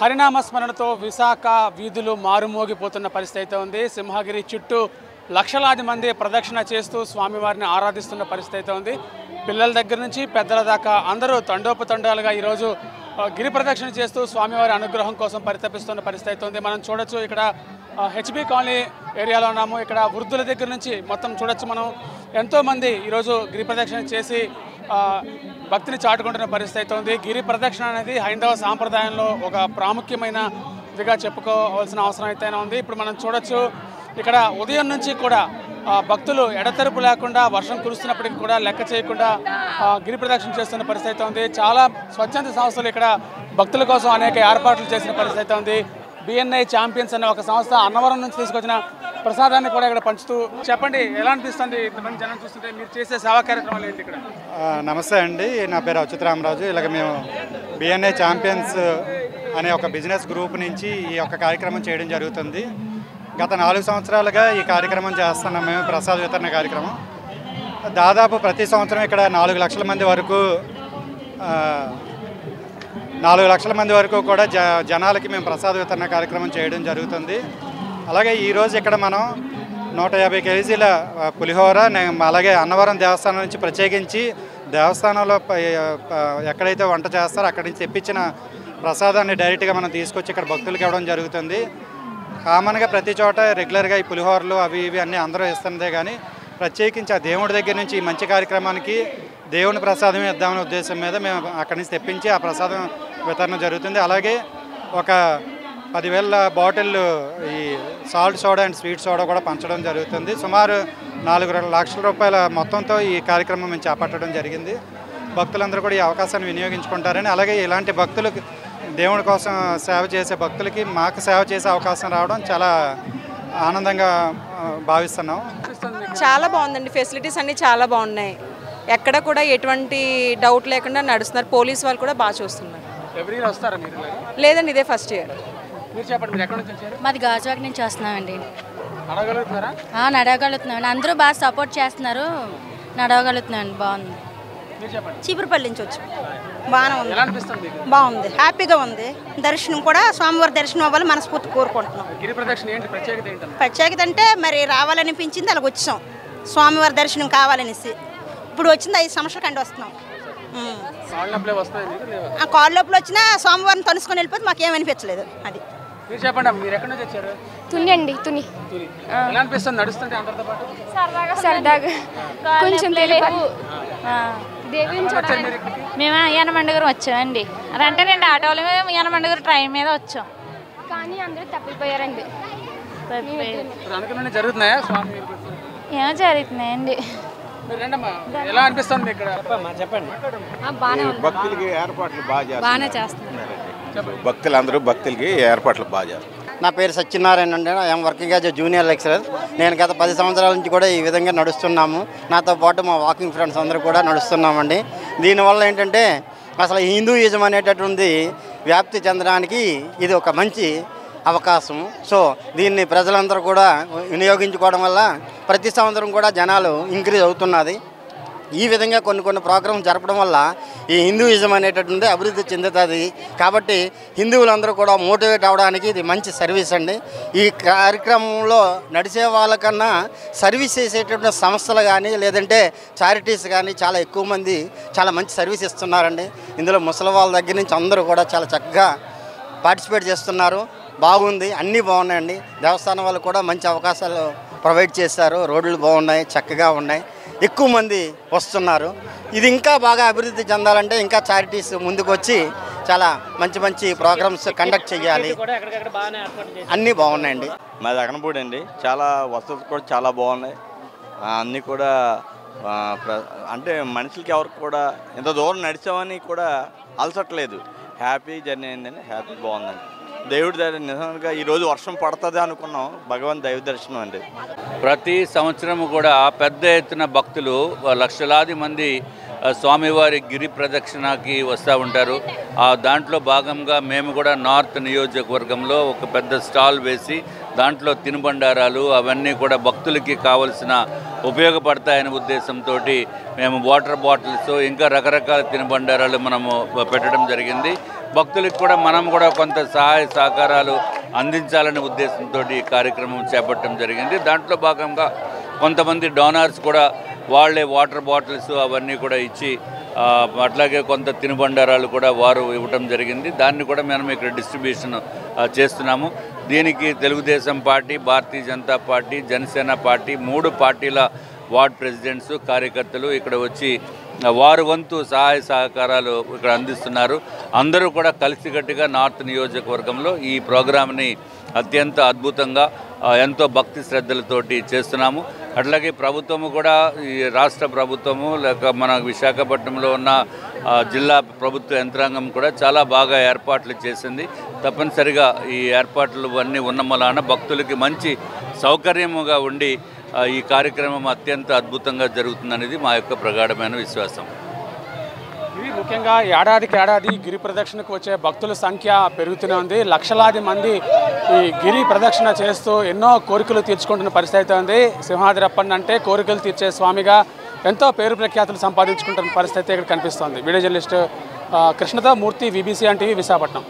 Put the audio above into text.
హరినామ స్మరణతో విశాఖ వీధులు మారుమోగిపోతున్న పరిస్థితి అయితే ఉంది. సింహగిరి చుట్టూ లక్షలాది మంది ప్రదక్షిణ చేస్తూ స్వామివారిని ఆరాధిస్తున్న పరిస్థితి అయితే ఉంది. పిల్లల దగ్గర నుంచి పెద్దల దాకా అందరూ తండోపతండాలుగా ఈరోజు గిరి ప్రదక్షిణ చేస్తూ స్వామివారి అనుగ్రహం కోసం పరితపిస్తున్న పరిస్థితి అయితే ఉంది. మనం చూడొచ్చు, ఇక్కడ హెచ్బి కాలనీ ఏరియాలో ఉన్నాము. ఇక్కడ వృద్ధుల దగ్గర నుంచి మొత్తం చూడొచ్చు మనం. ఎంతోమంది ఈరోజు గిరి ప్రదక్షిణ చేసి భక్తిని చాటుకుంటున్న పరిస్థితి అయితే ఉంది. గిరి ప్రదక్షిణ అనేది హైందవ సాంప్రదాయంలో ఒక ప్రాముఖ్యమైనదిగా చెప్పుకోవాల్సిన అవసరం అయితే ఉంది. ఇప్పుడు మనం చూడొచ్చు, ఇక్కడ ఉదయం నుంచి కూడా భక్తులు ఎడతెరపు లేకుండా వర్షం కురుస్తున్నప్పటికీ కూడా లెక్క చేయకుండా గిరి ప్రదక్షిణ చేస్తున్న పరిస్థితి ఉంది. చాలా స్వచ్ఛంద సంస్థలు ఇక్కడ భక్తుల కోసం అనేక ఏర్పాట్లు చేసిన పరిస్థితి ఉంది. బిఎన్ఐ ఛాంపియన్స్ అనే ఒక సంస్థ అన్నవరం నుంచి తీసుకొచ్చిన ప్రసాదాన్ని కూడా ఇక్కడ పంచుతూ, చెప్పండి ఎలా అనిపిస్తుంది ఇంతమంది జనం చూస్తుంటే, మీరు చేసే సేవా కార్యక్రమాలు ఏంటి ఇక్కడ? నమస్తే అండి, నా పేరు అచ్యుతరామరాజు. ఇలాగ మేము బిఎన్ఐ ఛాంపియన్స్ అనే ఒక బిజినెస్ గ్రూప్ నుంచి ఈ యొక్క కార్యక్రమం చేయడం జరుగుతుంది. గత 4 సంవత్సరాలుగా ఈ కార్యక్రమం చేస్తున్నాం మేము, ప్రసాద వితరణ కార్యక్రమం. దాదాపు ప్రతి సంవత్సరం ఇక్కడ 4 లక్షల మంది వరకు 4 లక్షల మంది వరకు కూడా జనాలకి మేము ప్రసాద వితరణ కార్యక్రమం చేయడం జరుగుతుంది. అలాగే ఈరోజు ఇక్కడ మనం 150 కేజీల పులిహోర, అలాగే అన్నవరం దేవస్థానం నుంచి ప్రత్యేకించి దేవస్థానంలో ఎక్కడైతే వంట చేస్తారో అక్కడి నుంచి తెప్పించిన ప్రసాదాన్ని డైరెక్ట్గా మనం తీసుకొచ్చి ఇక్కడ భక్తులకు ఇవ్వడం జరుగుతుంది. కామన్గా ప్రతి చోట రెగ్యులర్గా ఈ పులిహోరలు అవి ఇవి అన్నీ అందరూ ఇస్తున్నదే, కానీ ప్రత్యేకించి ఆ దేవుడి దగ్గర నుంచి ఈ మంచి కార్యక్రమానికి దేవుని ప్రసాదం ఇద్దామనే ఉద్దేశం మీద మేము అక్కడి నుంచి తెప్పించి ఆ ప్రసాదం వితరణ జరుగుతుంది. అలాగే ఒక 10,000 బాటిళ్ళు ఈ salt soda and sweet soda కూడా పంచడం జరుగుతుంది. సుమారు 4 లక్షల రూపాయల మొత్తంతో ఈ కార్యక్రమం మేము చేపట్టడం జరిగింది. భక్తులందరూ కూడా ఈ అవకాశాన్ని వినియోగించుకుంటారని, అలాగే ఇలాంటి భక్తులకు దేవుడి కోసం సేవ చేసే భక్తులకి మాకు సేవ చేసే అవకాశం రావడం చాలా ఆనందంగా భావిస్తున్నాం. చాలా బాగుందండి, ఫెసిలిటీస్ అన్నీ చాలా బాగున్నాయి. ఎక్కడ కూడా ఎటువంటి డౌట్ లేకుండా నడుస్తున్నారు. పోలీస్ వాళ్ళు కూడా బాగా చూస్తున్నారు. లేదండి, ఇదే ఫస్ట్ ఇయర్. మాది గాజువాక నుంచి వస్తున్నామండి. నడవగలుగుతున్నామండి, అందరూ బాగా సపోర్ట్ చేస్తున్నారు, నడవగలుగుతున్నామండి. బాగుంది. చీపురుపల్లి నుంచి వచ్చి బాగానే ఉంది, బాగుంది, హ్యాపీగా ఉంది. దర్శనం కూడా స్వామివారి దర్శనం అవ్వాలి మనస్ఫూర్తి కోరుకుంటున్నాం. ప్రత్యేకత అంటే మరి రావాలనిపించింది, అలాగ వచ్చాం. స్వామివారి దర్శనం కావాలనేసి ఇప్పుడు వచ్చింది. 5 సంవత్సరాల కంటే వస్తున్నాం. కాళ్ళ లోపల వచ్చినా స్వామివారిని తనుసుకొని వెళ్ళిపోతే మాకేమనిపించలేదు. అది తుని అండి, తుని. సరదాగా కొంచెం తెలియదు. మేము యనమండగరం వచ్చామండి. అంటే 2 ఆటోలు యనమండగరం ట్రైన్ మీద వచ్చాం, కానీ అందరూ తప్పిపోయారండి. ఏమో జరుగుతున్నాయండి. ఎలా అనిపిస్తుంది ఇక్కడ? భక్తులకి ఏర్పాట్లు బాగానే చేస్తున్నారు. భక్తులందరూ భక్తులకి ఏర్పాట్లు బాగా చేస్తారు. నా పేరు సత్యనారాయణ అండి, I'm working as junior lecturer. నేను గత 10 సంవత్సరాల నుంచి కూడా ఈ విధంగా నడుస్తున్నాము. నాతో పాటు మా వాకింగ్ ఫ్రెండ్స్ అందరూ కూడా నడుస్తున్నామండి. దీనివల్ల ఏంటంటే అసలు హిందూయిజం అనేటటువంటి వ్యాప్తి చెందడానికి ఇది ఒక మంచి అవకాశం. సో దీన్ని ప్రజలందరూ కూడా వినియోగించుకోవడం వల్ల ప్రతి సంవత్సరం కూడా జనాలు ఇంక్రీజ్ అవుతున్నది. ఈ విధంగా కొన్ని ప్రోగ్రామ్స్ జరపడం వల్ల ఈ హిందూయిజం అనేటటువంటి అభివృద్ధి చెందుతుంది. కాబట్టి హిందువులందరూ కూడా మోటివేట్ అవ్వడానికి ఇది మంచి సర్వీస్ అండి. ఈ కార్యక్రమంలో నడిచే వాళ్ళకన్నా సర్వీస్ చేసేటటువంటి సంస్థలు కానీ లేదంటే చారిటీస్ కానీ చాలా ఎక్కువ మంది చాలా మంచి సర్వీస్ ఇస్తున్నారండి. ఇందులో ముసలి వాళ్ళ దగ్గర నుంచి అందరూ కూడా చాలా చక్కగా పార్టిసిపేట్ చేస్తున్నారు. బాగుంది, అన్నీ బాగున్నాయండి. దేవస్థానం వాళ్ళు కూడా మంచి అవకాశాలు ప్రొవైడ్ చేశారు. రోడ్లు బాగున్నాయి, చక్కగా ఉన్నాయి, ఎక్కువ మంది వస్తున్నారు. ఇది ఇంకా బాగా అభివృద్ధి చెందాలంటే ఇంకా చారిటీస్ ముందుకు వచ్చి చాలా మంచి ప్రోగ్రామ్స్ కండక్ట్ చేయాలి. అన్నీ బాగున్నాయండి. మాది అగనపూడి అండి. చాలా వసతులు కూడా చాలా బాగున్నాయి. అన్నీ కూడా అంటే మనుషులకి ఎవరికి కూడా ఇంత దూరం నడిచామని కూడా అలసట్లేదు. హ్యాపీ జర్నీ అయిందండి, హ్యాపీ బాగుందండి. దేవుడి దర్శనం నిజంగా ఈరోజు వర్షం పడుతుంది అనుకున్నాం, భగవాన్ దైవ దర్శనం అండి. ప్రతి సంవత్సరం కూడా పెద్ద ఎత్తున భక్తులు లక్షలాది మంది స్వామివారి గిరి ప్రదక్షిణకి వస్తూ ఉంటారు. దాంట్లో భాగంగా మేము కూడా నార్త్ నియోజకవర్గంలో ఒక పెద్ద స్టాల్ వేసి దాంట్లో తినుబండారాలు అవన్నీ కూడా భక్తులకి కావలసిన ఉపయోగపడతాయనే ఉద్దేశంతో మేము వాటర్ బాటిల్స్ ఇంకా రకరకాల తినుబండారాలు మనము పెట్టడం జరిగింది. భక్తులకు కూడా మనం కూడా కొంత సహాయ సహకారాలు అందించాలనే ఉద్దేశంతో ఈ కార్యక్రమం చేపట్టడం జరిగింది. దాంట్లో భాగంగా కొంతమంది డోనర్స్ కూడా వాళ్ళే వాటర్ బాటిల్స్ అవన్నీ కూడా ఇచ్చి అట్లాగే కొంత తినుబండారాలు కూడా వారు ఇవ్వటం జరిగింది. దాన్ని కూడా మనం ఇక్కడ డిస్ట్రిబ్యూషన్ చేస్తున్నాము. దీనికి Telugu Desam party, Bharatiya Janata party, Janasena party 3 పార్టీల వార్డ్ ప్రెసిడెంట్స్, కార్యకర్తలు ఇక్కడ వచ్చి వారు వంతు సహాయ సహకారాలు ఇక్కడ అందిస్తున్నారు. అందరూ కూడా కలిసికట్టుగా నార్త్ నియోజకవర్గంలో ఈ ప్రోగ్రామ్ని అత్యంత అద్భుతంగా ఎంతో భక్తి శ్రద్ధలతోటి చేస్తున్నాము. అట్లాగే ప్రభుత్వము కూడా, ఈ రాష్ట్ర ప్రభుత్వము లేక మన విశాఖపట్నంలో ఉన్న జిల్లా ప్రభుత్వ యంత్రాంగం కూడా చాలా బాగా ఏర్పాట్లు చేసింది. తప్పనిసరిగా ఈ ఏర్పాట్లు అన్నీ ఉన్న వలన భక్తులకి మంచి సౌకర్యముగా ఉండి ఈ కార్యక్రమం అత్యంత అద్భుతంగా జరుగుతుందనేది మా యొక్క ప్రగాఢమైన విశ్వాసం. ఇది ముఖ్యంగా ఏడాదికి ఏడాది గిరి ప్రదక్షిణకు వచ్చే భక్తుల సంఖ్య పెరుగుతూనే ఉంది. లక్షలాది మంది ఈ గిరి ప్రదక్షిణ చేస్తూ ఎన్నో కోరికలు తీర్చుకుంటున్న పరిస్థితి అయితే ఉంది. సింహాద్రప్పన్ అంటే కోరికలు తీర్చే స్వామిగా ఎంతో పేరు ప్రఖ్యాతులు సంపాదించుకుంటున్న పరిస్థితి ఇక్కడ కనిపిస్తోంది. వీడియో జర్నలిస్ట్ కృష్ణతో మూర్తి, VBC టీవీ, విశాఖపట్నం.